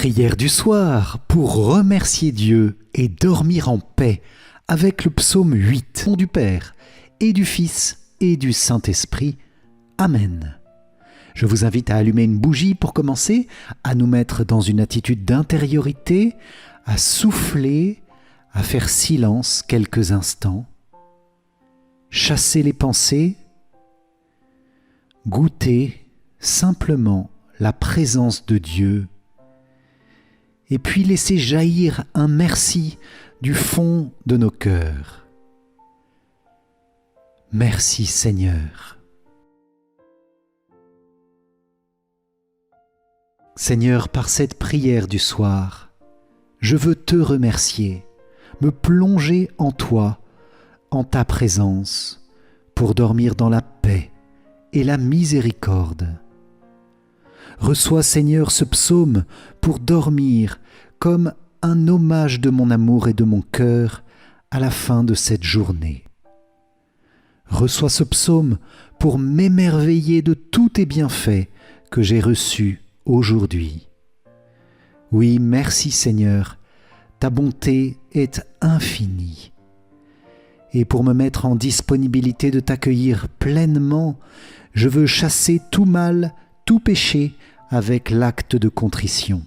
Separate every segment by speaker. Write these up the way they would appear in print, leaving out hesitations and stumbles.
Speaker 1: Prière du soir pour remercier Dieu et dormir en paix avec le psaume 8. Au nom du Père et du Fils et du Saint-Esprit. Amen. Je vous invite à allumer une bougie pour commencer, à nous mettre dans une attitude d'intériorité, à souffler, à faire silence quelques instants, chasser les pensées, goûter simplement la présence de Dieu et puis laisser jaillir un merci du fond de nos cœurs. Merci Seigneur. Seigneur, par cette prière du soir, je veux te remercier, me plonger en toi, en ta présence, pour dormir dans la paix et la miséricorde. Reçois, Seigneur, ce psaume pour dormir comme un hommage de mon amour et de mon cœur à la fin de cette journée. Reçois ce psaume pour m'émerveiller de tous tes bienfaits que j'ai reçus aujourd'hui. Oui, merci Seigneur, ta bonté est infinie. Et pour me mettre en disponibilité de t'accueillir pleinement, je veux chasser tout mal, tout péché avec l'acte de contrition.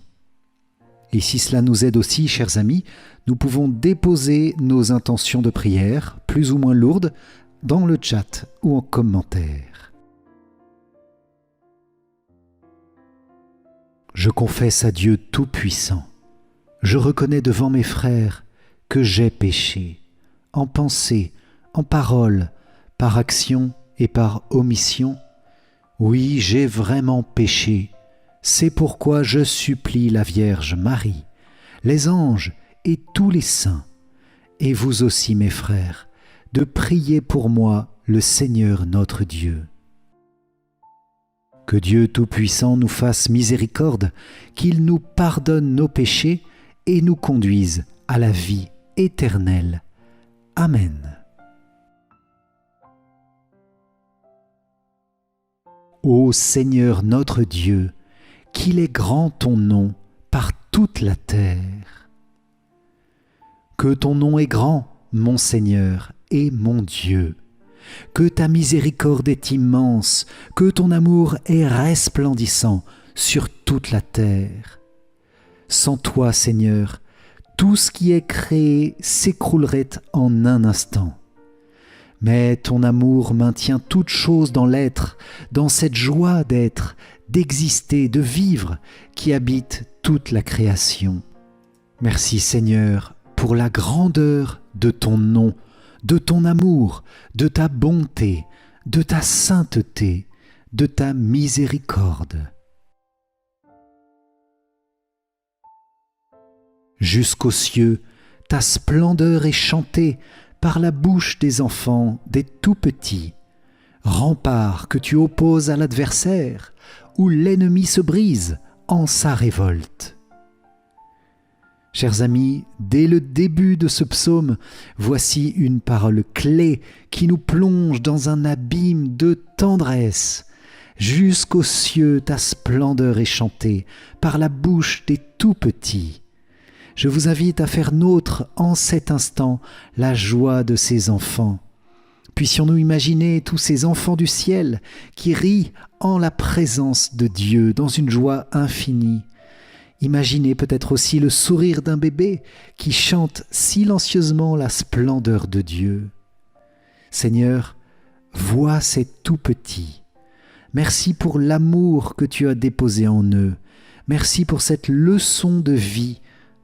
Speaker 1: Et si cela nous aide aussi, chers amis, nous pouvons déposer nos intentions de prière, plus ou moins lourdes, dans le chat ou en commentaire. Je confesse à Dieu Tout-Puissant. Je reconnais devant mes frères que j'ai péché, en pensée, en parole, par action et par omission. Oui, j'ai vraiment péché. C'est pourquoi je supplie la Vierge Marie, les anges et tous les saints, et vous aussi mes frères, de prier pour moi le Seigneur notre Dieu. Que Dieu Tout-Puissant nous fasse miséricorde, qu'il nous pardonne nos péchés et nous conduise à la vie éternelle. Amen. Ô Seigneur notre Dieu, qu'il est grand ton nom par toute la terre. Que ton nom est grand, mon Seigneur et mon Dieu. Que ta miséricorde est immense, que ton amour est resplendissant sur toute la terre. Sans toi, Seigneur, tout ce qui est créé s'écroulerait en un instant. Mais ton amour maintient toute chose dans l'être, dans cette joie d'être, d'exister, de vivre, qui habite toute la création. Merci Seigneur pour la grandeur de ton nom, de ton amour, de ta bonté, de ta sainteté, de ta miséricorde. Jusqu'aux cieux, ta splendeur est chantée par la bouche des enfants, des tout-petits, rempart que tu opposes à l'adversaire, où l'ennemi se brise en sa révolte. Chers amis, dès le début de ce psaume, voici une parole clé qui nous plonge dans un abîme de tendresse. Jusqu'aux cieux, ta splendeur est chantée par la bouche des tout-petits. Je vous invite à faire nôtre en cet instant la joie de ces enfants. Puissions-nous imaginer tous ces enfants du ciel qui rient en la présence de Dieu dans une joie infinie. Imaginez peut-être aussi le sourire d'un bébé qui chante silencieusement la splendeur de Dieu. Seigneur, vois ces tout-petits. Merci pour l'amour que tu as déposé en eux. Merci pour cette leçon de vie,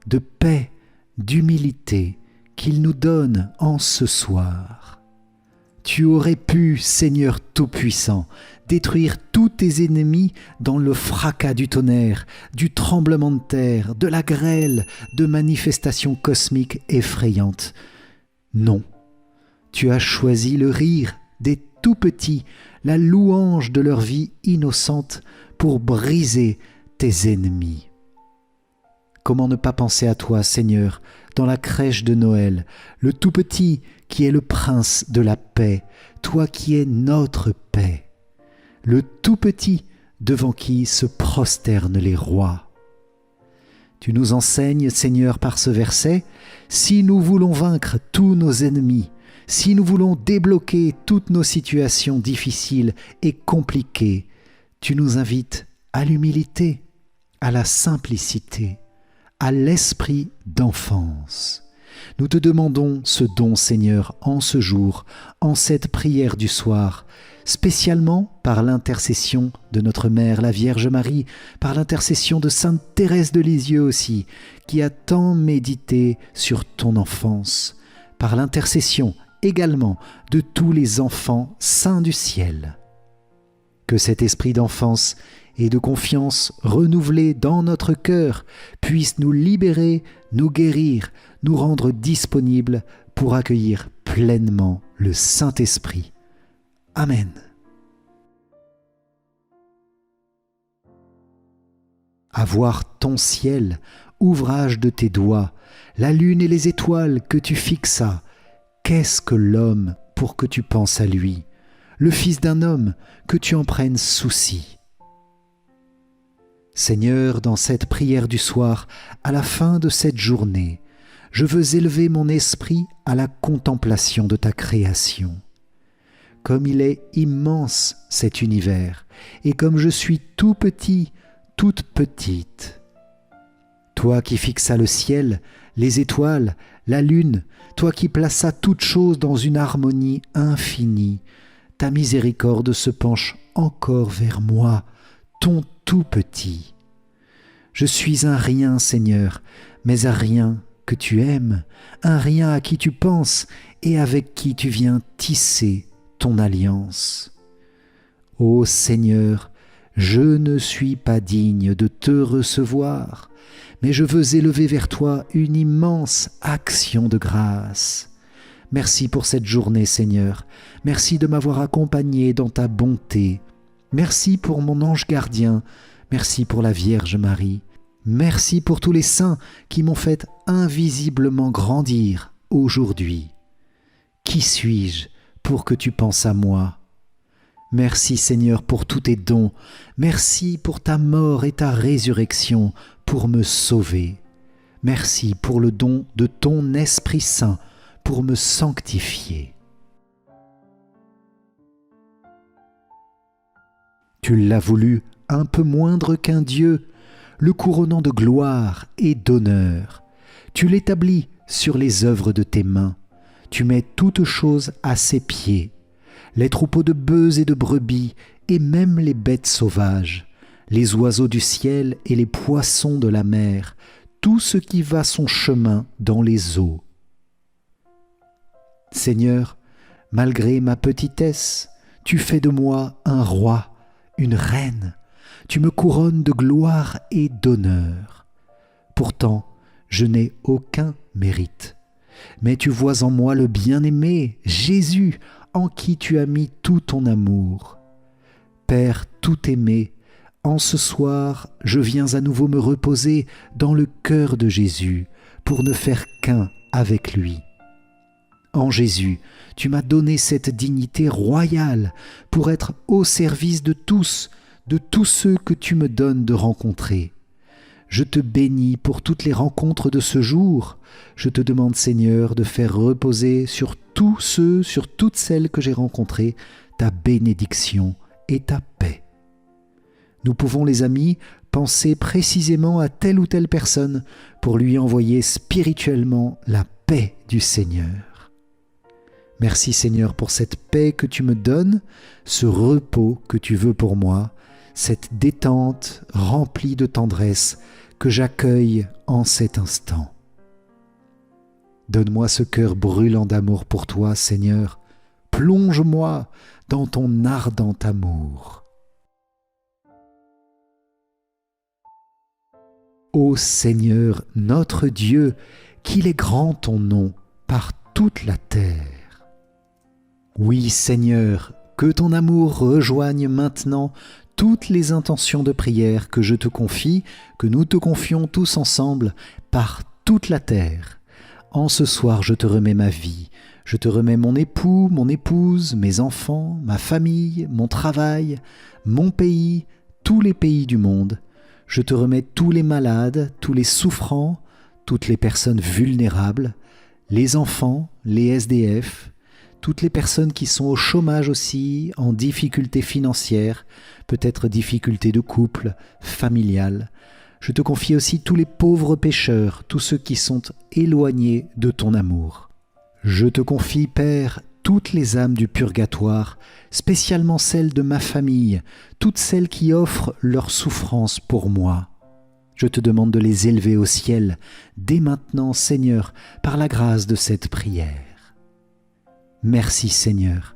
Speaker 1: de paix, d'humilité qu'il nous donne en ce soir. Tu aurais pu, Seigneur Tout-Puissant, détruire tous tes ennemis dans le fracas du tonnerre, du tremblement de terre, de la grêle, de manifestations cosmiques effrayantes. Non, tu as choisi le rire des tout-petits, la louange de leur vie innocente pour briser tes ennemis. Comment ne pas penser à toi, Seigneur, dans la crèche de Noël, le tout-petit qui est le prince de la paix, toi qui es notre paix, le tout-petit devant qui se prosternent les rois. Tu nous enseignes, Seigneur, par ce verset, si nous voulons vaincre tous nos ennemis, si nous voulons débloquer toutes nos situations difficiles et compliquées, tu nous invites à l'humilité, à la simplicité, à l'esprit d'enfance. Nous te demandons ce don, Seigneur, en ce jour, en cette prière du soir, spécialement par l'intercession de notre Mère, la Vierge Marie, par l'intercession de Sainte Thérèse de Lisieux aussi, qui a tant médité sur ton enfance, par l'intercession également de tous les enfants saints du ciel. Que cet esprit d'enfance et de confiance renouvelé dans notre cœur puisse nous libérer, nous guérir, nous rendre disponibles pour accueillir pleinement le Saint-Esprit. Amen. À voir ton ciel, ouvrage de tes doigts, la lune et les étoiles que tu fixas, qu'est-ce que l'homme pour que tu penses à lui, le fils d'un homme que tu en prennes souci. Seigneur, dans cette prière du soir, à la fin de cette journée, je veux élever mon esprit à la contemplation de ta création. Comme il est immense cet univers, et comme je suis tout petit, toute petite. Toi qui fixas le ciel, les étoiles, la lune, toi qui plaças toutes choses dans une harmonie infinie, ta miséricorde se penche encore vers moi, ton tout petit. Je suis un rien, Seigneur, mais un rien que tu aimes, un rien à qui tu penses et avec qui tu viens tisser ton alliance. Ô Seigneur, je ne suis pas digne de te recevoir, mais je veux élever vers toi une immense action de grâce. Merci pour cette journée, Seigneur. Merci de m'avoir accompagné dans ta bonté. Merci pour mon ange gardien. Merci pour la Vierge Marie. Merci pour tous les saints qui m'ont fait invisiblement grandir aujourd'hui. Qui suis-je pour que tu penses à moi ? Merci Seigneur pour tous tes dons. Merci pour ta mort et ta résurrection pour me sauver. Merci pour le don de ton Esprit Saint pour me sanctifier. Tu l'as voulu un peu moindre qu'un Dieu, le couronnant de gloire et d'honneur. Tu l'établis sur les œuvres de tes mains. Tu mets toutes choses à ses pieds, les troupeaux de bœufs et de brebis, et même les bêtes sauvages, les oiseaux du ciel et les poissons de la mer, tout ce qui va son chemin dans les eaux. Seigneur, malgré ma petitesse, tu fais de moi un roi, une reine. Tu me couronnes de gloire et d'honneur. Pourtant, je n'ai aucun mérite. Mais tu vois en moi le bien-aimé, Jésus, en qui tu as mis tout ton amour. Père tout aimé, en ce soir, je viens à nouveau me reposer dans le cœur de Jésus pour ne faire qu'un avec lui. En Jésus, tu m'as donné cette dignité royale pour être au service de tous ceux que tu me donnes de rencontrer. Je te bénis pour toutes les rencontres de ce jour. Je te demande, Seigneur, de faire reposer sur tous ceux, sur toutes celles que j'ai rencontrées, ta bénédiction et ta paix. Nous pouvons, les amis, penser précisément à telle ou telle personne pour lui envoyer spirituellement la paix du Seigneur. Merci Seigneur pour cette paix que tu me donnes, ce repos que tu veux pour moi, cette détente remplie de tendresse que j'accueille en cet instant. Donne-moi ce cœur brûlant d'amour pour toi, Seigneur. Plonge-moi dans ton ardent amour. Ô Seigneur, notre Dieu, qu'il est grand ton nom par toute la terre. Oui, Seigneur, que ton amour rejoigne maintenant toutes les intentions de prière que je te confie, que nous te confions tous ensemble par toute la terre. En ce soir, je te remets ma vie, je te remets mon époux, mon épouse, mes enfants, ma famille, mon travail, mon pays, tous les pays du monde. Je te remets tous les malades, tous les souffrants, toutes les personnes vulnérables, les enfants, les SDF, toutes les personnes qui sont au chômage aussi, en difficulté financière, peut-être difficulté de couple, familiale. Je te confie aussi tous les pauvres pécheurs, tous ceux qui sont éloignés de ton amour. Je te confie, Père, toutes les âmes du purgatoire, spécialement celles de ma famille, toutes celles qui offrent leur souffrance pour moi. Je te demande de les élever au ciel, dès maintenant, Seigneur, par la grâce de cette prière. Merci, Seigneur.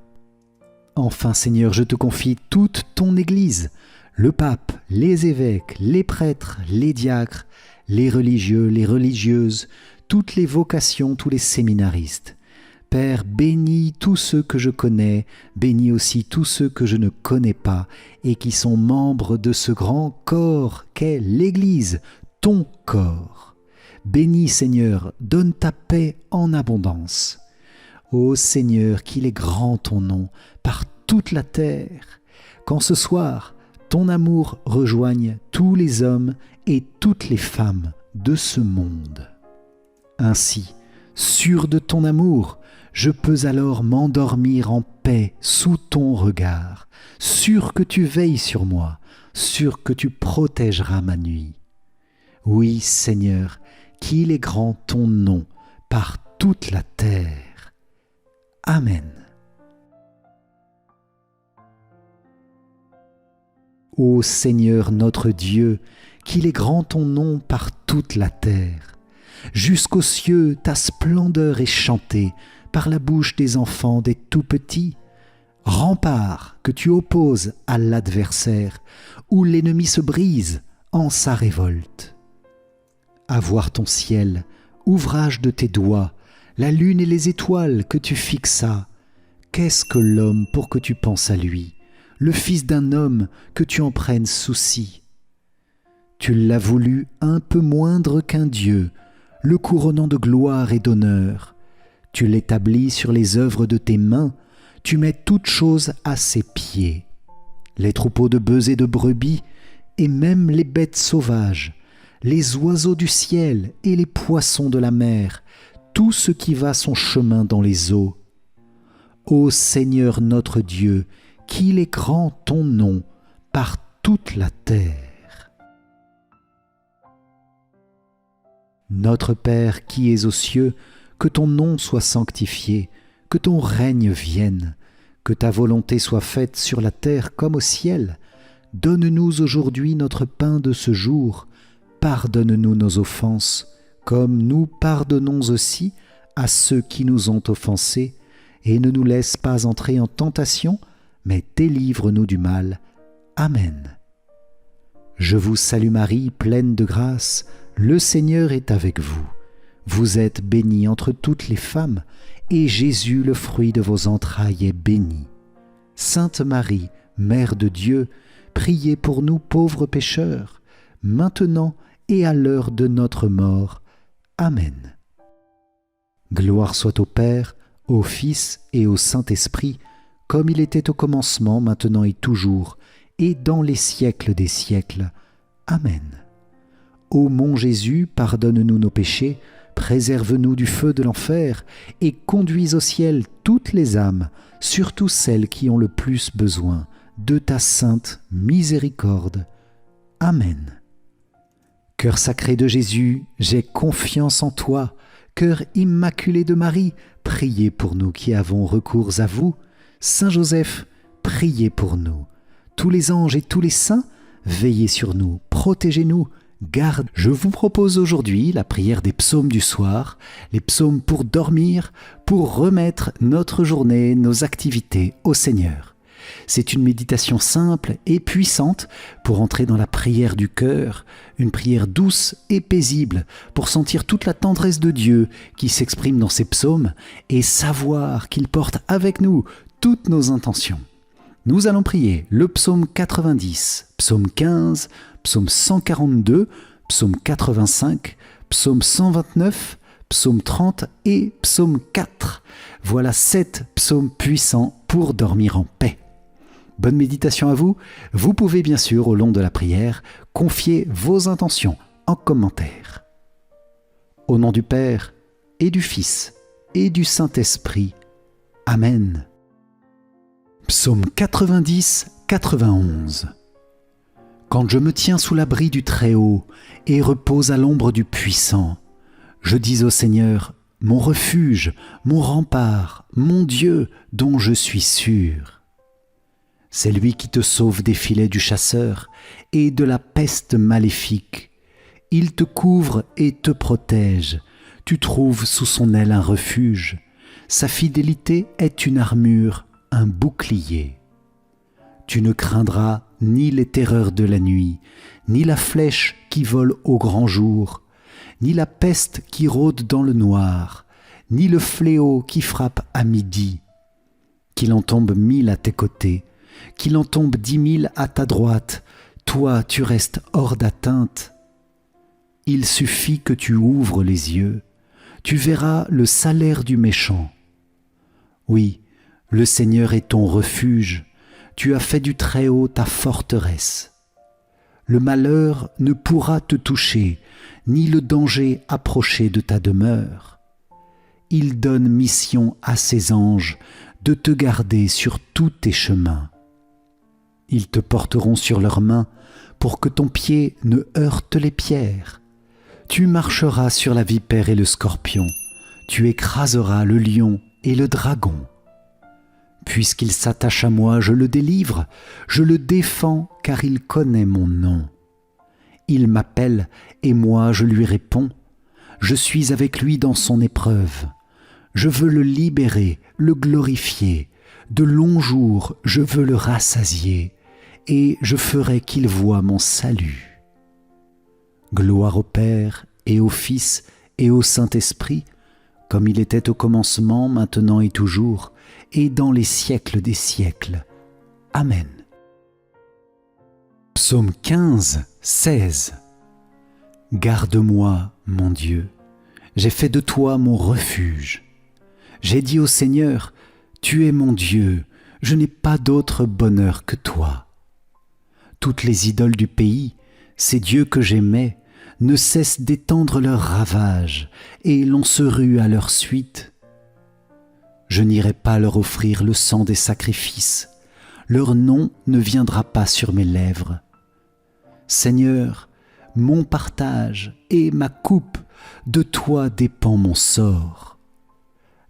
Speaker 1: Enfin, Seigneur, je te confie toute ton Église, le pape, les évêques, les prêtres, les diacres, les religieux, les religieuses, toutes les vocations, tous les séminaristes. Père, bénis tous ceux que je connais, bénis aussi tous ceux que je ne connais pas et qui sont membres de ce grand corps qu'est l'Église, ton corps. Bénis, Seigneur, donne ta paix en abondance. Ô Seigneur, qu'il est grand ton nom par toute la terre, qu'en ce soir, ton amour rejoigne tous les hommes et toutes les femmes de ce monde. Ainsi, sûr de ton amour, je peux alors m'endormir en paix sous ton regard, sûr que tu veilles sur moi, sûr que tu protégeras ma nuit. Oui, Seigneur, qu'il est grand ton nom par toute la terre. Amen. Ô Seigneur notre Dieu, qu'il est grand ton nom par toute la terre. Jusqu'aux cieux, ta splendeur est chantée par la bouche des enfants, des tout-petits. Rempart que tu opposes à l'adversaire, où l'ennemi se brise en sa révolte. À voir ton ciel, ouvrage de tes doigts, la lune et les étoiles que tu fixas, qu'est-ce que l'homme pour que tu penses à lui, le fils d'un homme que tu en prennes souci? Tu l'as voulu un peu moindre qu'un Dieu, le couronnant de gloire et d'honneur. Tu l'établis sur les œuvres de tes mains, tu mets toutes choses à ses pieds. Les troupeaux de bœufs et de brebis, et même les bêtes sauvages, les oiseaux du ciel et les poissons de la mer, tout ce qui va son chemin dans les eaux. Ô Seigneur notre Dieu, qu'il est grand ton nom par toute la terre. Notre Père qui es aux cieux, que ton nom soit sanctifié, que ton règne vienne, que ta volonté soit faite sur la terre comme au ciel. Donne-nous aujourd'hui notre pain de ce jour. Pardonne-nous nos offenses, comme nous pardonnons aussi à ceux qui nous ont offensés, et ne nous laisse pas entrer en tentation, mais délivre-nous du mal. Amen. Je vous salue Marie, pleine de grâce, le Seigneur est avec vous. Vous êtes bénie entre toutes les femmes, et Jésus, le fruit de vos entrailles, est béni. Sainte Marie, Mère de Dieu, priez pour nous pauvres pécheurs, maintenant et à l'heure de notre mort. Amen. Gloire soit au Père, au Fils et au Saint-Esprit, comme il était au commencement, maintenant et toujours, et dans les siècles des siècles. Amen. Ô mon Jésus, pardonne-nous nos péchés, préserve-nous du feu de l'enfer, et conduis au ciel toutes les âmes, surtout celles qui ont le plus besoin de ta sainte miséricorde. Amen. Cœur sacré de Jésus, j'ai confiance en toi. Cœur immaculé de Marie, priez pour nous qui avons recours à vous. Saint Joseph, priez pour nous. Tous les anges et tous les saints, veillez sur nous, protégez-nous, garde. Je vous propose aujourd'hui la prière des psaumes du soir, les psaumes pour dormir, pour remettre notre journée, nos activités au Seigneur. C'est une méditation simple et puissante pour entrer dans la prière du cœur, une prière douce et paisible pour sentir toute la tendresse de Dieu qui s'exprime dans ces psaumes et savoir qu'il porte avec nous toutes nos intentions. Nous allons prier le psaume 90, psaume 15, psaume 142, psaume 85, psaume 129, psaume 30 et psaume 4. Voilà 7 psaumes puissants pour dormir en paix. Bonne méditation à vous. Vous pouvez bien sûr, au long de la prière, confier vos intentions en commentaire. Au nom du Père et du Fils et du Saint-Esprit. Amen. Psaume 90-91. Quand je me tiens sous l'abri du Très-Haut et repose à l'ombre du Puissant, je dis au Seigneur, mon refuge, mon rempart, mon Dieu dont je suis sûr. C'est lui qui te sauve des filets du chasseur et de la peste maléfique. Il te couvre et te protège. Tu trouves sous son aile un refuge. Sa fidélité est une armure, un bouclier. Tu ne craindras ni les terreurs de la nuit, ni la flèche qui vole au grand jour, ni la peste qui rôde dans le noir, ni le fléau qui frappe à midi. Qu'il en tombe 1000 à tes côtés, qu'il en tombe 10 000 à ta droite, toi tu restes hors d'atteinte. Il suffit que tu ouvres les yeux, tu verras le salaire du méchant. Oui, le Seigneur est ton refuge, tu as fait du Très-Haut ta forteresse. Le malheur ne pourra te toucher, ni le danger approcher de ta demeure. Il donne mission à ses anges de te garder sur tous tes chemins. Ils te porteront sur leurs mains pour que ton pied ne heurte les pierres. Tu marcheras sur la vipère et le scorpion, tu écraseras le lion et le dragon. Puisqu'il s'attache à moi, je le délivre, je le défends car il connaît mon nom. Il m'appelle et moi je lui réponds. Je suis avec lui dans son épreuve. Je veux le libérer, le glorifier. De longs jours, je veux le rassasier et je ferai qu'il voie mon salut. Gloire au Père et au Fils et au Saint-Esprit, comme il était au commencement, maintenant et toujours, et dans les siècles des siècles. Amen. Psaume 15-16. Garde-moi, mon Dieu, j'ai fait de toi mon refuge. J'ai dit au Seigneur, tu es mon Dieu, je n'ai pas d'autre bonheur que toi. Toutes les idoles du pays, ces dieux que j'aimais, ne cessent d'étendre leurs ravages, et l'on se rue à leur suite. Je n'irai pas leur offrir le sang des sacrifices, leur nom ne viendra pas sur mes lèvres. Seigneur, mon partage et ma coupe, de toi dépend mon sort.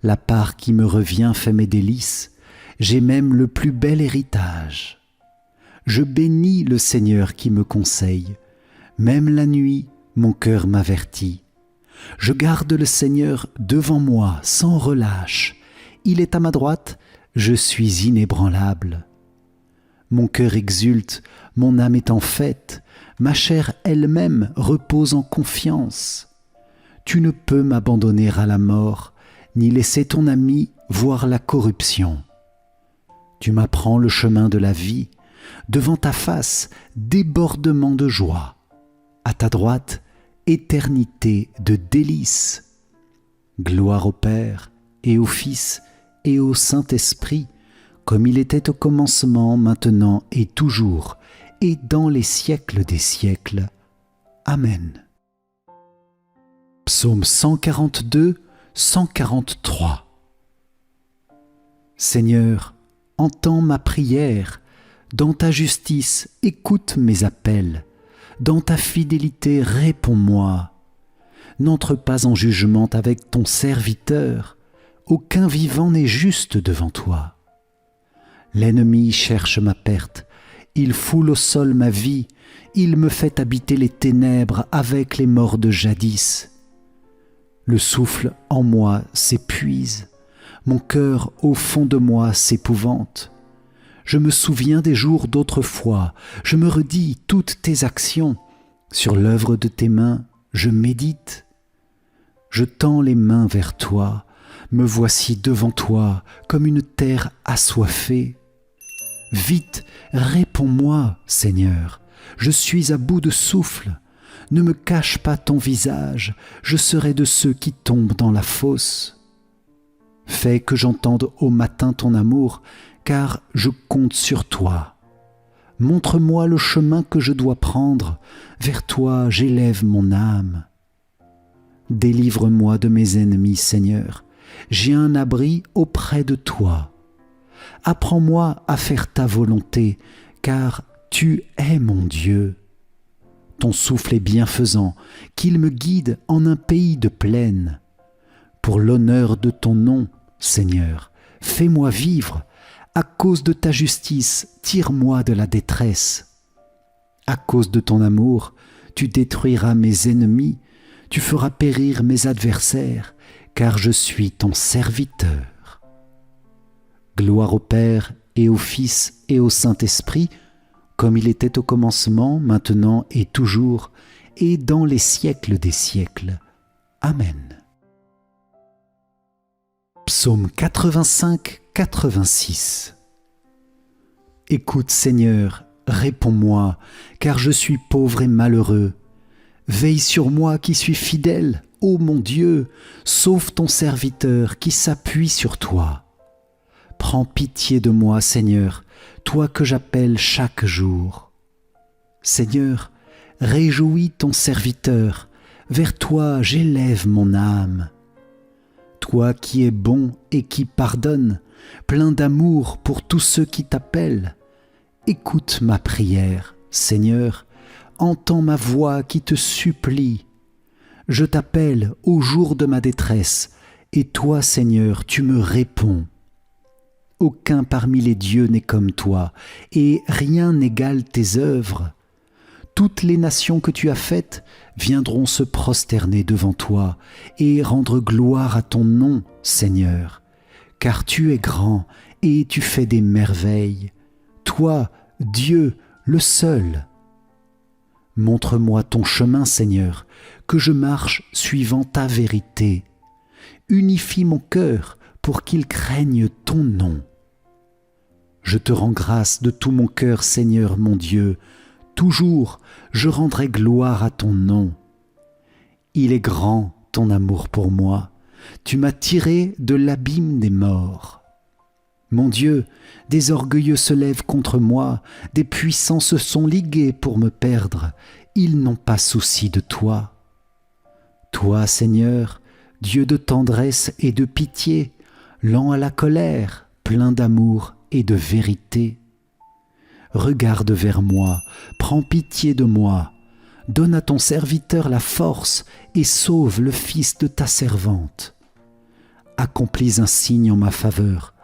Speaker 1: La part qui me revient fait mes délices, j'ai même le plus bel héritage. Je bénis le Seigneur qui me conseille, même la nuit, mon cœur m'avertit. Je garde le Seigneur devant moi sans relâche. Il est à ma droite, je suis inébranlable. Mon cœur exulte, mon âme est en fête, ma chair elle-même repose en confiance. Tu ne peux m'abandonner à la mort, ni laisser ton ami voir la corruption. Tu m'apprends le chemin de la vie, devant ta face, débordement de joie. À ta droite, éternité de délices. Gloire au Père et au Fils et au Saint-Esprit, comme il était au commencement, maintenant et toujours, et dans les siècles des siècles. Amen. Psaume 142-143. Seigneur, entends ma prière, dans ta justice écoute mes appels, dans ta fidélité réponds-moi. N'entre pas en jugement avec ton serviteur, aucun vivant n'est juste devant toi. L'ennemi cherche ma perte, il foule au sol ma vie, il me fait habiter les ténèbres avec les morts de jadis. Le souffle en moi s'épuise, mon cœur au fond de moi s'épouvante. Je me souviens des jours d'autrefois, je me redis toutes tes actions. Sur l'œuvre de tes mains, je médite. Je tends les mains vers toi, me voici devant toi comme une terre assoiffée. Vite, réponds-moi, Seigneur, je suis à bout de souffle. Ne me cache pas ton visage, je serai de ceux qui tombent dans la fosse. Fais que j'entende au matin ton amour, car je compte sur toi. Montre-moi le chemin que je dois prendre, vers toi j'élève mon âme. Délivre-moi de mes ennemis, Seigneur, j'ai un abri auprès de toi. Apprends-moi à faire ta volonté, car tu es mon Dieu. Ton souffle est bienfaisant, qu'il me guide en un pays de plaine. Pour l'honneur de ton nom, Seigneur, fais-moi vivre. À cause de ta justice, tire-moi de la détresse. À cause de ton amour, tu détruiras mes ennemis, tu feras périr mes adversaires, car je suis ton serviteur. Gloire au Père et au Fils et au Saint-Esprit, comme il était au commencement, maintenant et toujours, et dans les siècles des siècles. Amen. Psaume 85-86. Écoute, Seigneur, réponds-moi, car je suis pauvre et malheureux. Veille sur moi qui suis fidèle, ô mon Dieu, sauve ton serviteur qui s'appuie sur toi. Prends pitié de moi, Seigneur, toi que j'appelle chaque jour. Seigneur, réjouis ton serviteur, vers toi j'élève mon âme. Toi qui es bon et qui pardonne, plein d'amour pour tous ceux qui t'appellent, écoute ma prière, Seigneur, entends ma voix qui te supplie. Je t'appelle au jour de ma détresse, et toi, Seigneur, tu me réponds. Aucun parmi les dieux n'est comme toi, et rien n'égale tes œuvres. Toutes les nations que tu as faites viendront se prosterner devant toi et rendre gloire à ton nom, Seigneur, car tu es grand et tu fais des merveilles. Toi, Dieu, le seul. Montre-moi ton chemin, Seigneur, que je marche suivant ta vérité. Unifie mon cœur pour qu'il craigne ton nom. Je te rends grâce de tout mon cœur, Seigneur mon Dieu. Toujours, je rendrai gloire à ton nom. Il est grand, ton amour pour moi. Tu m'as tiré de l'abîme des morts. Mon Dieu, des orgueilleux se lèvent contre moi, des puissants se sont ligués pour me perdre. Ils n'ont pas souci de toi. Toi, Seigneur, Dieu de tendresse et de pitié, lent à la colère, plein d'amour et de vérité. Regarde vers moi, prends pitié de moi, donne à ton serviteur la force et sauve le fils de ta servante. Accomplis un signe en ma faveur,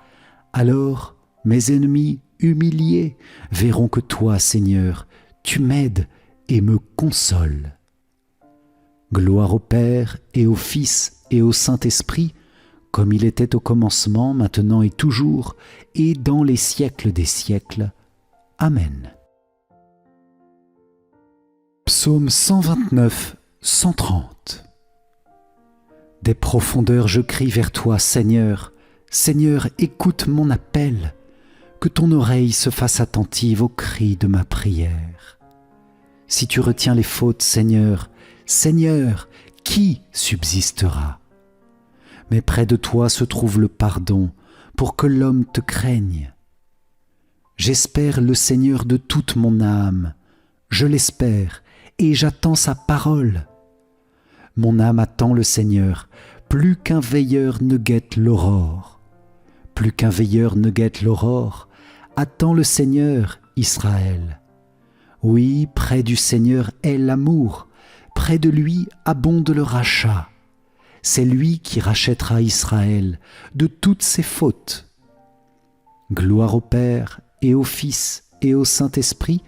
Speaker 1: alors mes ennemis humiliés verront que toi, Seigneur, tu m'aides et me consoles. Gloire au Père et au Fils et au Saint-Esprit, comme il était au commencement, maintenant et toujours, et dans les siècles des siècles. Amen. Psaume 129, 130. Des profondeurs je crie vers toi, Seigneur. Seigneur, écoute mon appel. Que ton oreille se fasse attentive aux cris de ma prière. Si tu retiens les fautes, Seigneur, Seigneur, qui subsistera? Mais près de toi se trouve le pardon, pour que l'homme te craigne. J'espère le Seigneur de toute mon âme, je l'espère, et j'attends sa parole. Mon âme attend le Seigneur, plus qu'un veilleur ne guette l'aurore. Plus qu'un veilleur ne guette l'aurore, attends le Seigneur, Israël. Oui, près du Seigneur est l'amour, près de lui abonde le rachat. C'est lui qui rachètera Israël de toutes ses fautes. Gloire au Père et au Fils et au Saint-Esprit,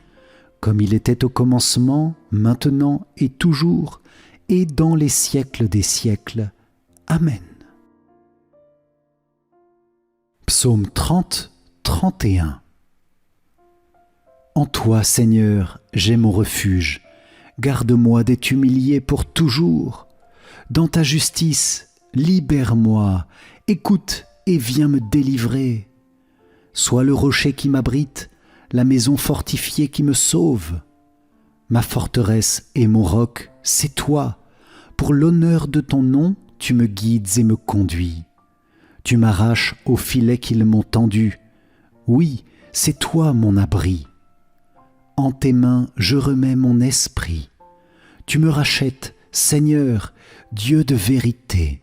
Speaker 1: comme il était au commencement, maintenant et toujours, et dans les siècles des siècles. Amen. Psaume 30, 31. En toi, Seigneur, j'ai mon refuge. Garde-moi d'être humilié pour toujours. Dans ta justice, libère-moi. Écoute et viens me délivrer. Sois le rocher qui m'abrite, la maison fortifiée qui me sauve. Ma forteresse et mon roc, c'est toi. Pour l'honneur de ton nom, tu me guides et me conduis. Tu m'arraches au filet qu'ils m'ont tendu. Oui, c'est toi mon abri. En tes mains, je remets mon esprit. Tu me rachètes, Seigneur, Dieu de vérité.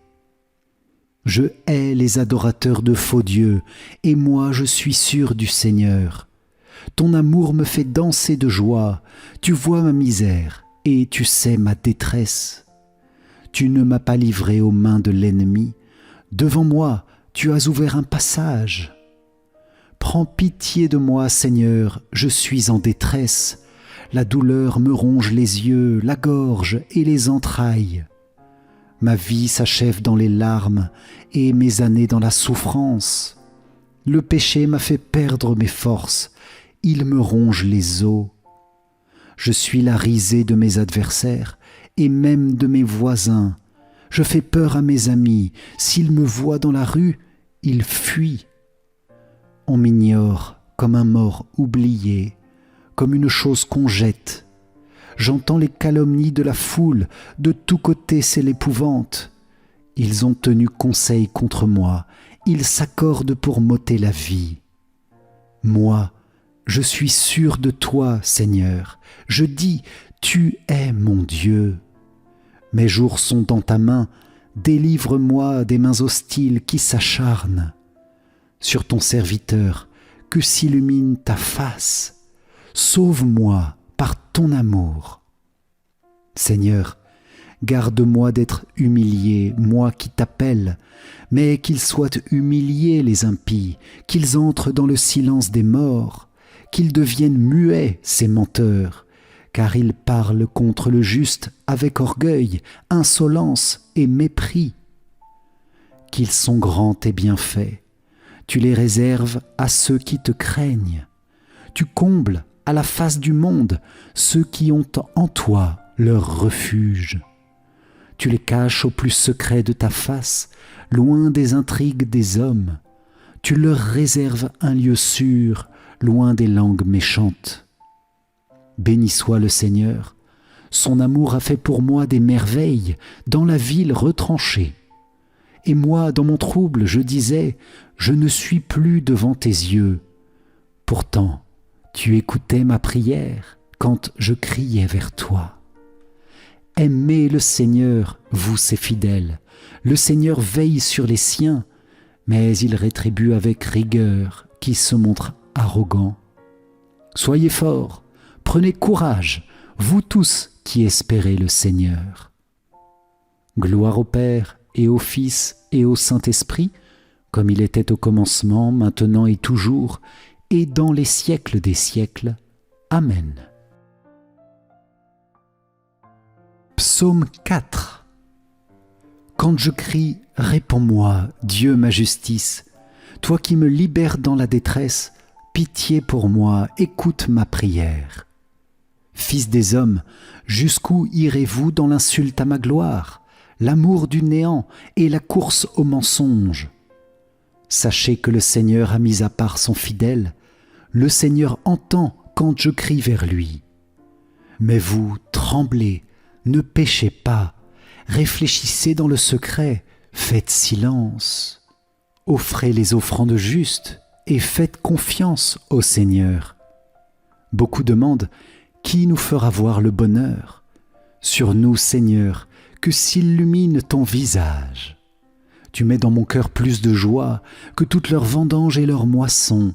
Speaker 1: Je hais les adorateurs de faux dieux, et moi je suis sûr du Seigneur. Ton amour me fait danser de joie, tu vois ma misère, et tu sais ma détresse. Tu ne m'as pas livré aux mains de l'ennemi, devant moi tu as ouvert un passage. Prends pitié de moi, Seigneur, je suis en détresse. La douleur me ronge les yeux, la gorge et les entrailles. Ma vie s'achève dans les larmes et mes années dans la souffrance. Le péché m'a fait perdre mes forces, il me ronge les os. Je suis la risée de mes adversaires et même de mes voisins. Je fais peur à mes amis, s'ils me voient dans la rue, ils fuient. On m'ignore comme un mort oublié, comme une chose qu'on jette. J'entends les calomnies de la foule, de tous côtés c'est l'épouvante. Ils ont tenu conseil contre moi, ils s'accordent pour m'ôter la vie. Moi, je suis sûr de toi, Seigneur. Je dis, tu es mon Dieu. Mes jours sont dans ta main, délivre-moi des mains hostiles qui s'acharnent. Sur ton serviteur, que s'illumine ta face. Sauve-moi par ton amour. Seigneur, garde-moi d'être humilié, moi qui t'appelle, mais qu'ils soient humiliés les impies, qu'ils entrent dans le silence des morts, qu'ils deviennent muets ces menteurs, car ils parlent contre le juste avec orgueil, insolence et mépris. Qu'ils sont grands tes bienfaits, tu les réserves à ceux qui te craignent. Tu combles à la face du monde ceux qui ont en toi leur refuge. Tu les caches au plus secret de ta face, loin des intrigues des hommes. Tu leur réserves un lieu sûr, loin des langues méchantes. Béni soit le Seigneur, son amour a fait pour moi des merveilles dans la ville retranchée. Et moi, dans mon trouble, je disais, je ne suis plus devant tes yeux. Pourtant, tu écoutais ma prière quand je criais vers toi. Aimez le Seigneur, vous ses fidèles. Le Seigneur veille sur les siens, mais il rétribue avec rigueur qui se montre arrogant. Soyez forts, prenez courage, vous tous qui espérez le Seigneur. Gloire au Père et au Fils et au Saint-Esprit, comme il était au commencement, maintenant et toujours, et dans les siècles des siècles. Amen. Psaume 4. Quand je crie, réponds-moi, Dieu ma justice. Toi qui me libères dans la détresse, pitié pour moi, écoute ma prière. Fils des hommes, jusqu'où irez-vous dans l'insulte à ma gloire, l'amour du néant et la course au mensonge? Sachez que le Seigneur a mis à part son fidèle, le Seigneur entend quand je crie vers lui. Mais vous, tremblez, ne péchez pas, réfléchissez dans le secret, faites silence. Offrez les offrandes justes et faites confiance au Seigneur. Beaucoup demandent, qui nous fera voir le bonheur? Sur nous, Seigneur, que s'illumine ton visage. Tu mets dans mon cœur plus de joie que toutes leurs vendanges et leurs moissons.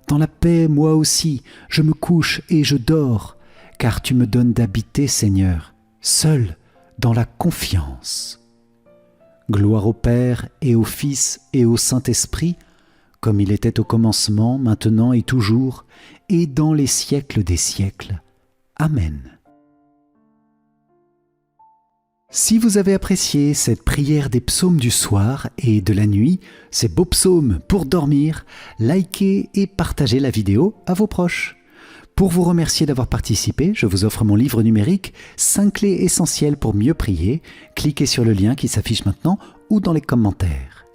Speaker 1: Dans la paix, moi aussi, je me couche et je dors, car tu me donnes d'habiter, Seigneur, seul dans la confiance. Gloire au Père et au Fils et au Saint-Esprit, comme il était au commencement, maintenant et toujours, et dans les siècles des siècles. Amen. Si vous avez apprécié cette prière des psaumes du soir et de la nuit, ces beaux psaumes pour dormir, likez et partagez la vidéo à vos proches. Pour vous remercier d'avoir participé, je vous offre mon livre numérique 5 clés essentielles pour mieux prier. Cliquez sur le lien qui s'affiche maintenant ou dans les commentaires.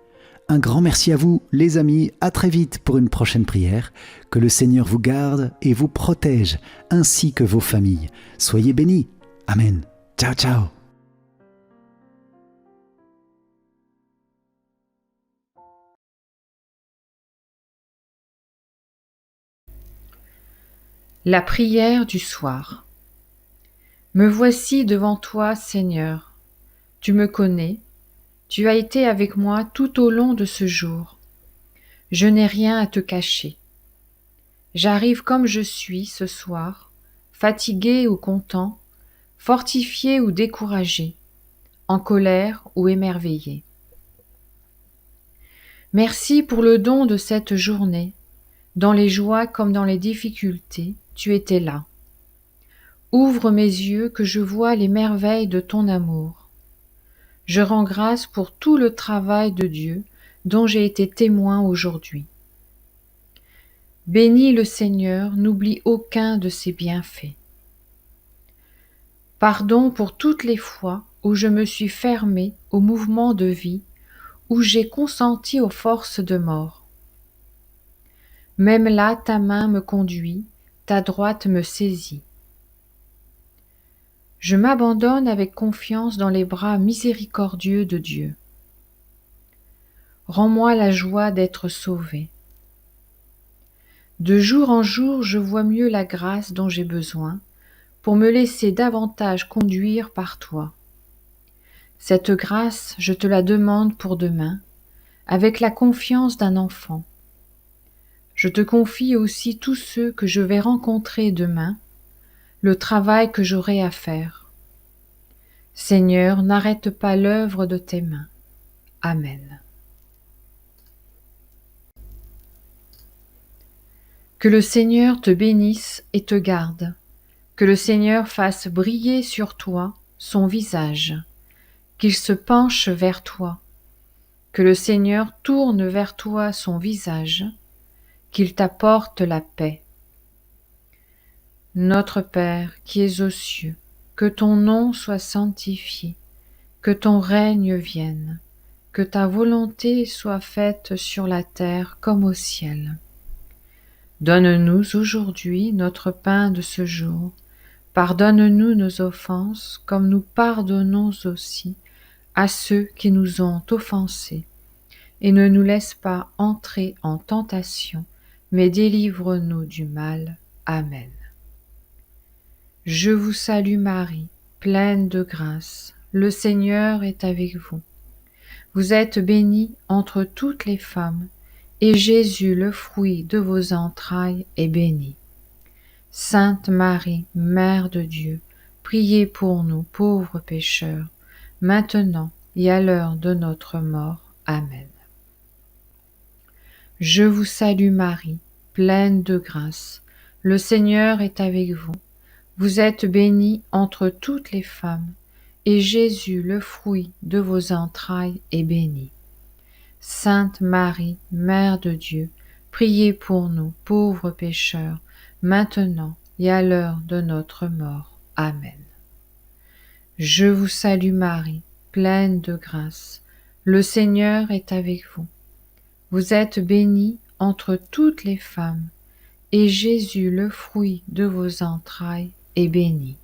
Speaker 1: Un grand merci à vous, les amis. À très vite pour une prochaine prière. Que le Seigneur vous garde et vous protège, ainsi que vos familles. Soyez bénis. Amen. Ciao, ciao.
Speaker 2: La prière du soir. Me voici devant toi, Seigneur. Tu me connais, tu as été avec moi tout au long de ce jour. Je n'ai rien à te cacher. J'arrive comme je suis ce soir, fatigué ou content, fortifié ou découragé, en colère ou émerveillé. Merci pour le don de cette journée. Dans les joies comme dans les difficultés, tu étais là. Ouvre mes yeux que je voie les merveilles de ton amour. Je rends grâce pour tout le travail de Dieu dont j'ai été témoin aujourd'hui. Bénis le Seigneur, n'oublie aucun de ses bienfaits. Pardon pour toutes les fois où je me suis fermé au mouvement de vie, où j'ai consenti aux forces de mort. Même là, ta main me conduit, ta droite me saisit. Je m'abandonne avec confiance dans les bras miséricordieux de Dieu. Rends-moi la joie d'être sauvé. De jour en jour, je vois mieux la grâce dont j'ai besoin pour me laisser davantage conduire par toi. Cette grâce, je te la demande pour demain, avec la confiance d'un enfant. Je te confie aussi tous ceux que je vais rencontrer demain, le travail que j'aurai à faire. Seigneur, n'arrête pas l'œuvre de tes mains. Amen. Que le Seigneur te bénisse et te garde. Que le Seigneur fasse briller sur toi son visage. Qu'il se penche vers toi. Que le Seigneur tourne vers toi son visage. Qu'il t'apporte la paix. Notre Père qui es aux cieux, que ton nom soit sanctifié, que ton règne vienne, que ta volonté soit faite sur la terre comme au ciel. Donne-nous aujourd'hui notre pain de ce jour. Pardonne-nous nos offenses, comme nous pardonnons aussi à ceux qui nous ont offensés. Et ne nous laisse pas entrer en tentation, mais délivre-nous du mal. Amen. Je vous salue Marie, pleine de grâce. Le Seigneur est avec vous. Vous êtes bénie entre toutes les femmes, et Jésus, le fruit de vos entrailles, est béni. Sainte Marie, Mère de Dieu, priez pour nous pauvres pécheurs, maintenant et à l'heure de notre mort. Amen. Je vous salue Marie, pleine de grâce. Le Seigneur est avec vous. Vous êtes bénie entre toutes les femmes, et Jésus, le fruit de vos entrailles, est béni. Sainte Marie, Mère de Dieu, priez pour nous pauvres pécheurs, maintenant et à l'heure de notre mort. Amen. Je vous salue Marie, pleine de grâce. Le Seigneur est avec vous. Vous êtes bénie entre toutes les femmes, et Jésus, le fruit de vos entrailles, est béni.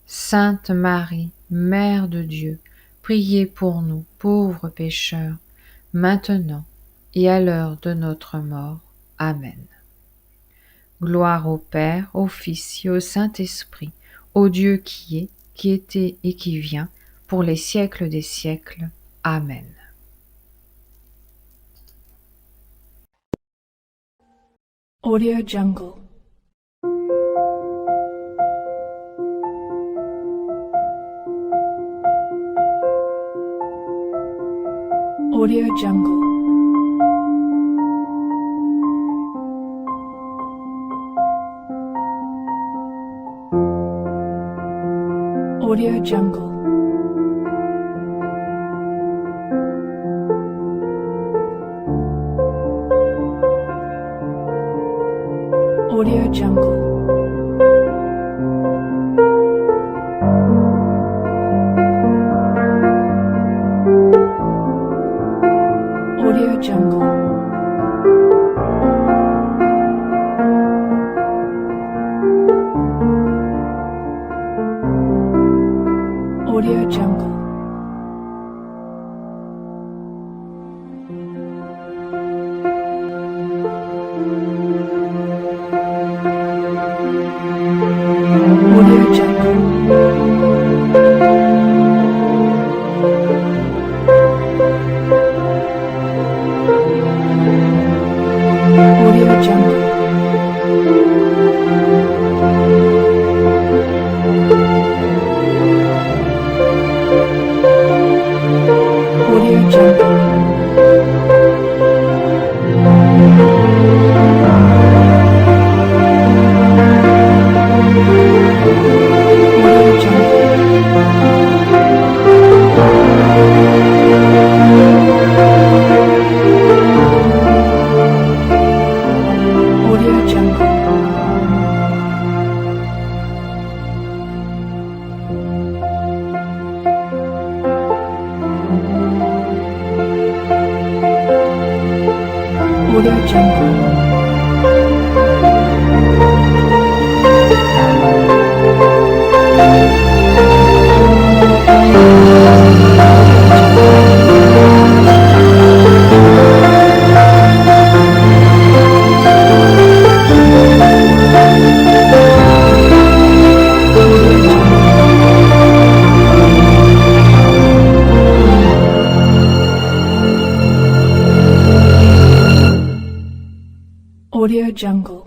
Speaker 2: Sainte Marie, Mère de Dieu, priez pour nous pauvres pécheurs, maintenant et à l'heure de notre mort. Amen. Gloire au Père, au Fils et au Saint-Esprit, au Dieu qui est, qui était et qui vient, pour les siècles des siècles. Amen.
Speaker 3: Audio Jungle. Audio Jungle. Audio Jungle. Audio Jungle. Audio Jungle. Audio Jungle. Audio Jungle. Audio Jungle.